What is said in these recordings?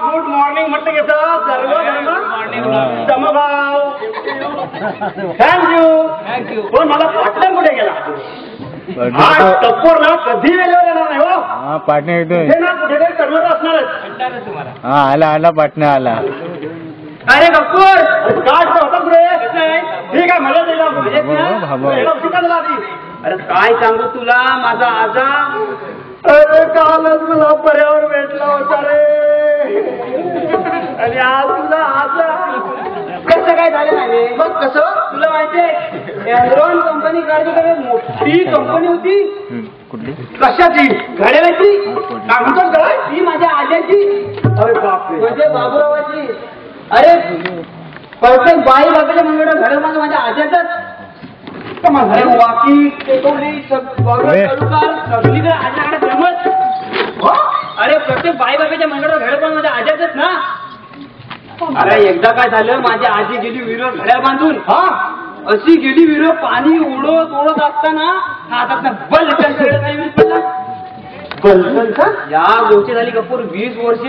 Good morning म्हटलं घेतं सर्व समभाव. थँक्यू. पण मला पार्टनर कुठे गेला? टप्पोर ना कधी वेळेवर येणार नाही हो. पार्टनर ना कुठेतरी चढवत असणारच. आला पार्टनर आला. अरे कपूर काय होता पुढे? ठीक आहे मला अरे काय सांगू तुला माझा आजा. अरे कालच तुला पर्यावर भेटला होता रे आणि आज तुला आजा. कसं काय झालं नाही मग? कसं तुला माहितीये एनरॉन कंपनी काढली मोठी कंपनी होती. कुठली? कशाची? घड्याळाची. काय म्हणतो गळा? ती माझ्या आज्याची. अरे बापरे. म्हणजे बाबूरावाची. अरे प्रत्येक बाई बाबाच्या मंगळ घड्याळ माझं माझ्या आज्याच. अरे वाकी टेकोली सगळीकडे आज्याकडे फेमस. अरे प्रत्येक बाई बाबाच्या मंगळ घड्याळ पण माझ्या आज्याच ना. अरे एकदा काय झालं माझी आजी गेली विहिरीवर घड्याळ बांधून. अशी गेली विहिरीवर पाणी ओढत असताना हातात बल पडला. या गोष्टी झाली कपूर 20 वर्ष.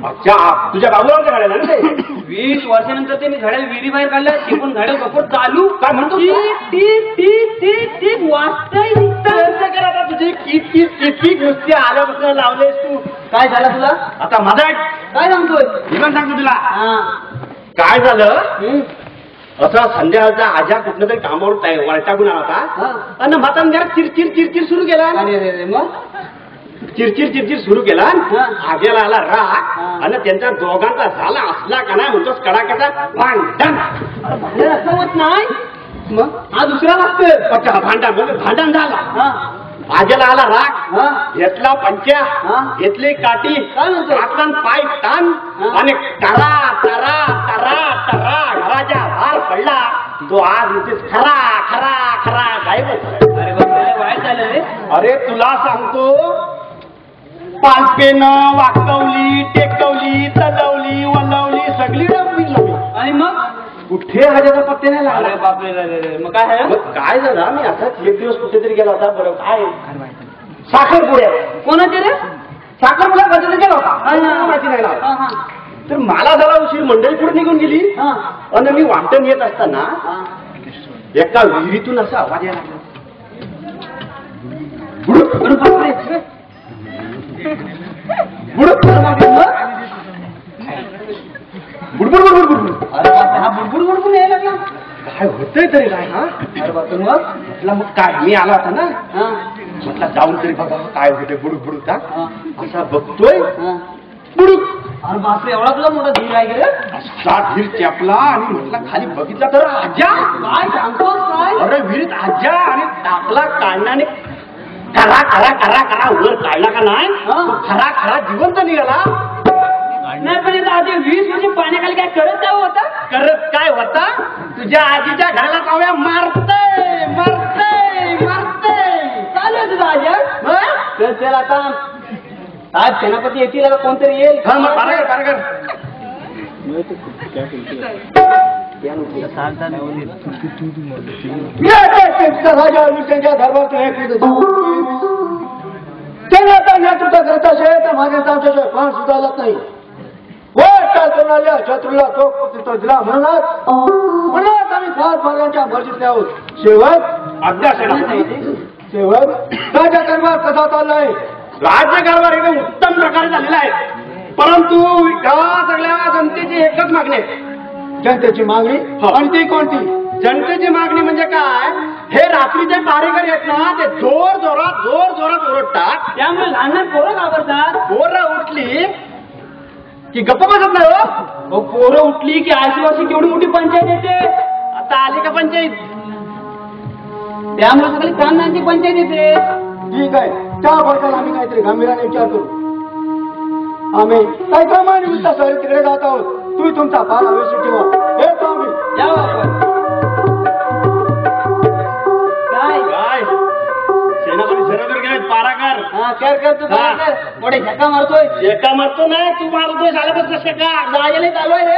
अच्छा तुझ्या बाबूरावच्या घड्याला ना ते 20 वर्षानंतर ते मी घड्याळ विहिरी बाहेर काढलं. तिकून घड्याळ कपूर चालू काय म्हणतो वाचताय तुझी किती गोष्टी आल्यापासून लावलेस तू. काय झालं तुला आता? माझा काय सांगतोय? मी सांगतो तुला काय झालं. असं संध्याकाळचा आजा कुठलं तरी कामावर वळटाकून आला होता आणि म्हातारा जरा चिरचिर सुरू केला. मग चिरचिर सुरू केला. आज्याला आला राग आणि त्यांच्या दोघांचा झाला असला का नाही म्हणतोस कडाक्याचा भांडण. होत नाही मग हा दुसरा लागतोय. अच्छा भांडण झाला. आज्याला आला राग. घेतला पंच्या घेतली काठी हातला पाय ताण आणि टरा टरा टरा टरा घराच्या बाहेर पडला. तो आज इथेच खरा खरा खरा गायबच. अरे वाईट झालं रे. अरे तुला सांगतो पालपेनं वाकवली टेकवली तलवली वलवली सगळी डबली. आणि मग कुठे हजाचा पत्ते नाही लागला. बापरे. मग काय झालं? मी असाच एक दिवस कुठेतरी गेला होता. बरं काय साखरपुड्या. कोणाचे रे? साखरपुड्या कधी गेला होता माहिती नाही. तर मला झाला उशीर. मंडळी पुढे निघून गेली आणि मी वाटण येत असताना एका विहिरीतून असा आवाज यायला लागला. बुडबुड यायला लागला. काय होतंय तरी काय? म्हटलं मग काय मी आला होता ना. म्हटलं जाऊन तरी बघा काय होतंय. बुडुक असा बघतोय. बुडुक. अरे बापरे एवढा तुला मोठा धीर आहे गे. असा धीर चॅपला आणि म्हटलं खाली बघितला तर आज्या. काय सांगतोस काय? अरे विहिरीत आज्या आणि टाकला काढण्याने करा करा करा करा वर काढला का नाही खरा खरा जिवंत निघाला. नाही पण आधी 20 वर्ष पाण्याखाली काय करत काय होता? करत काय होता? तुझ्या आजीच्या घराला काव्या मारते मारते मारते चालू आहे तुझा आजी. चल आता आज सेनापती येतील कोणतरी येईल. नेतृत्व करत असेल तर माझ्या आमच्याशिवाय फार सुद्धा जात नाही. काय करून आल्या शत्रूला तो प्रतित्व दिला म्हणूनच आम्ही फार फारांच्या मर्जीतले आहोत. शेवट आज्ञा सेनापती. शेवट राजकारभार कसा चाललाय? राज्यकारभार एकदम उत्तम प्रकारे झालेला आहे. परंतु या सगळ्या जनतेची एकच मागणी आहे. जनतेची मागणी? आणि ती कोणती? जनतेची मागणी म्हणजे काय, हे रात्रीचे पारेकरी आहेत ना, ते जोर जोरात ओरडतात. त्यामुळे लहान लहान पोरं घाबरतात. पोरं उठली की गप्प बसत नाही हो. पोरं उठली की आशीर्वाशी केवढी मोठी पंचायत येते. आता आली का पंचायत? त्यामुळे सगळी कामनांची पंचायत येते. ठीक आहे, त्या फरकाला आम्ही काहीतरी गंभीराने विचार करू. आम्ही काही कामानिमित्त सर तिकडे जात आहोत. तुम्ही तुमचा फार आवश्यक ठेवा. येतो आम्ही. काय सेनापती शरदवर गेले पाराकर. काय करतो? मोठे झका मारतोय. शेका मारतो नाही, तू मारतोय झाल्यापासून शेका. जायला चालू आहे रे.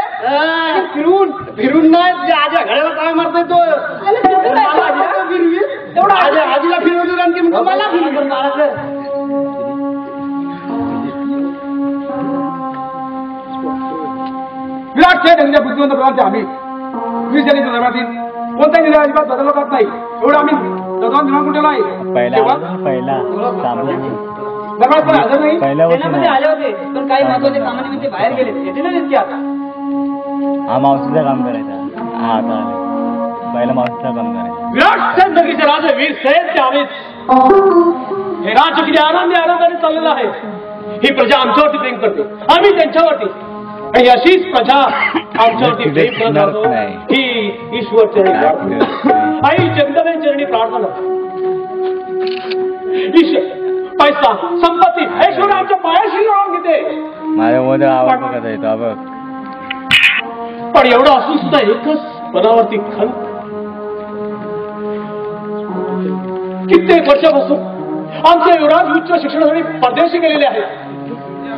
फिरून नाही, आजा घड्याला काय मारतोय तो. तेवढं आजीला फिरवतो आणखी मला फिरवतो पाराकर. विराट खेळ त्यांच्या बुद्धिवंत प्रकारचे आम्ही 20 जणी दरबारातील कोणत्याही निर्णय अजिबात बदलला जात नाही. एवढं आम्ही दरबार निर्माण कुठेला आहे. दरबारात पण हजर नाही. पहिल्यापासून आले होते पण काही महत्वाचे कामानिमित्त बाहेर गेले. येते ना तितके आता. हा मावशीचं काम करायचा. हा आता आले. पहिला मावशीचं काम करायचं. विराट चंद्रकीचे राजे वीर सैद ते आम्हीच. हे राज्य किती आनंदाने चाललेलं आहे. ही प्रजा आमच्यावरती प्रेम करते, आम्ही त्यांच्यावरती. आणि अशीच प्रजा आमच्यावरती प्रेम करत राहतो ही ईश्वर चरणी आई जगदंबे चरणी प्रार्थना. ईश्वर पैसा संपत्ती ऐश्वर्य आमच्या पायाशी लावून घेते. माझ्या मध्ये आवाज कसा येतो बघ. पण एवढं असून सुद्धा एकच मनावरती खंत. कित्येक वर्षापासून आमचे युवराज उच्च शिक्षणासाठी परदेशी गेलेले आहेत,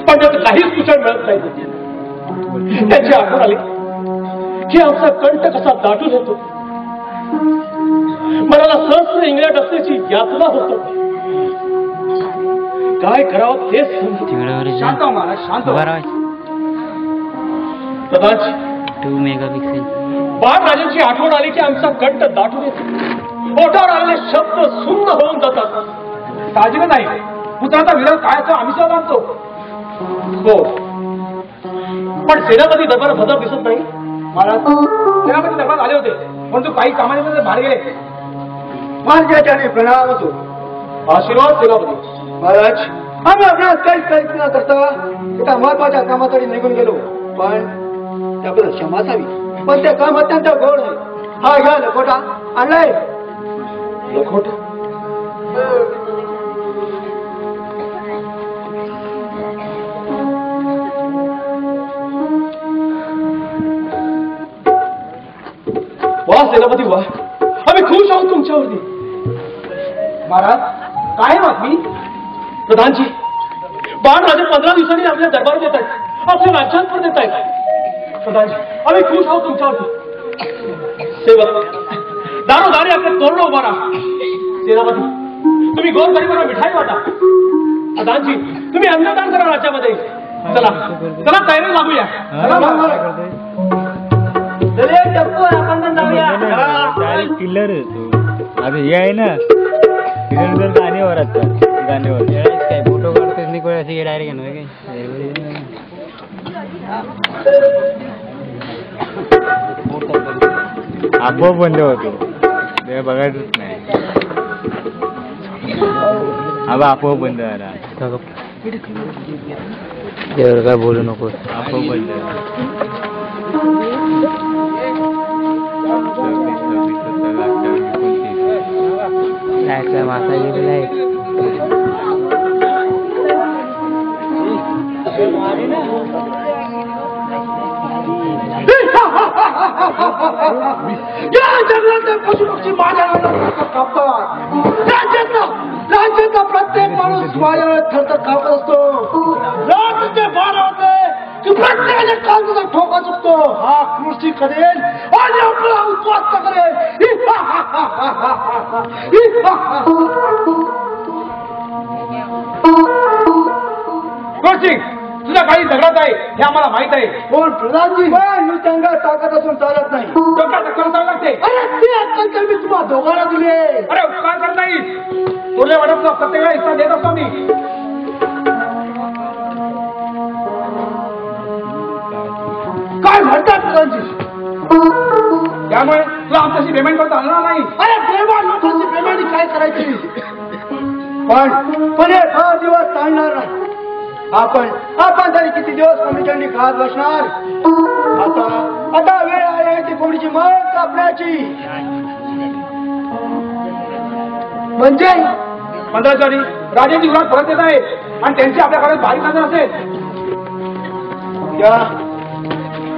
पण त्यात काहीच कुशल मिळत नाही. त्याची आठवण आली की आमचा कंठ कसा दाटून येतो. मनाला सहस्र इंग्लंड असल्याची यातना होतो. काय करावं तेच शांत हो महाराज, शांत हो. कदाचित 2 मेगापिक्सेल बाळराजांची आठवण आली की आमचा कंठ दाटून येतो. ओठावर आलेले शब्द सुन्न होऊन जातात. साहजिकच नाही. पुत्राचा विरोध काय असतो आम्ही सुद्धा मानतो. हो, पण सेनापती दरबार बदल दिसत नाही. महाराज सेनापती दरबार आले होते, पण तू काही कामानिमित्त बाहेर गेले. महाराजांच्या प्रणाम होतो. आशीर्वाद सेनापती. महाराज आम्ही आपणास काहीच न करता एका महत्वाच्या कामासाठी निघून गेलो, पण त्याबद्दल क्षमा असावी. पण ते काम अत्यंत गोड आहे. हा घ्या लखोटा आणलाय. लखोट वा सेनापती वा, आम्ही खुश आहोत तुमच्यावरती. महाराज काय बातमी? प्रधानजी, बाळराजे 15 दिवसांनी आपल्या दरबार देत आहेत, आपल्या राज्यात पण देत आहेत. प्रधानजी आम्ही खुश आहोत तुमच्यावरती. सेवक दारोदारी आपले तोरण उभा राहा. सेनापती तुम्ही गोरगरिबांना मिठाई वाटा. प्रधानजी तुम्ही अन्नदान करा राज्यामध्ये. चला चला तयारी लागूया. आपण पण जाऊया. किल्लर आता हे आहे ना किल्लर गाण्यावर आता गाण्यावर काय फोटो काढतोस निकोळ असे डायरेक्ट आपोआप बंद होतो ते बघायचंच नाही. आबा आपोआप बंद झाला. काय बोलू नको. आपोआप बंद काय मासा गेलेला आहे. या जंगलातले पशुपक्षी माझ्या राज्यातला प्रत्येक माणूस माझ्या थरथर कापत असतो. रात्रीचे 12 होते की प्रत्येकाच्या काळजाचा ठोका चुकतो. हा कृषी करेल आणि आपला उद्ध्वस्त करेल. गोष्टी तुझ्या काही झगडत आहे हे आम्हाला माहित आहे. कोण प्रधानजी मी त्यांना ताकद असून चालत नाही. डोक्यात अक्कल चालू लागते. अरे ती अक्कल तर मी तुम्हाला दोघांना दिली. अरे उपकार करत नाही. तुझ्या वाड्यातला प्रत्येकाला हिस्सा देत असतो मी. काय म्हणतात प्रधानजी? त्यामुळे तुला आमच्याशी पेमेंट करता आलं नाही. अरे देवा लोकांची पेमेंट काय करायची? पण हे 6 दिवस चालणार नाही. आपण तरी किती दिवस कमिशननी खात बसणार? आता वेळ आहे ती कोणीची मान कापण्याची. म्हणजे 15 साली राजाची घरात परत येत आहे आणि त्यांची आपल्याकडे बारीक नजर असेल.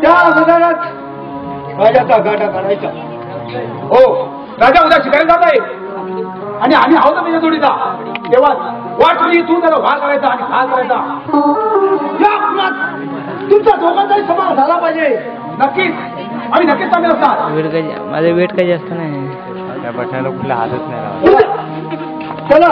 त्या गदारात राजाचा गाडा काढायचा. हो राजा उद्या शिकायला जात आहे आणि आम्ही आहोत त्याच्या जोडीचा. तेव्हा वाट तुझी तू त्याला भाग करायचा आणि खास करायचा. या कुणात तुमचा दोघांचाही समावेश झाला पाहिजे. नक्कीच आम्ही नक्कीच चांगले असतात. माझं वेट काही जास्त नाही. त्या बसण्याला कुठला हातच नाही लावला. चला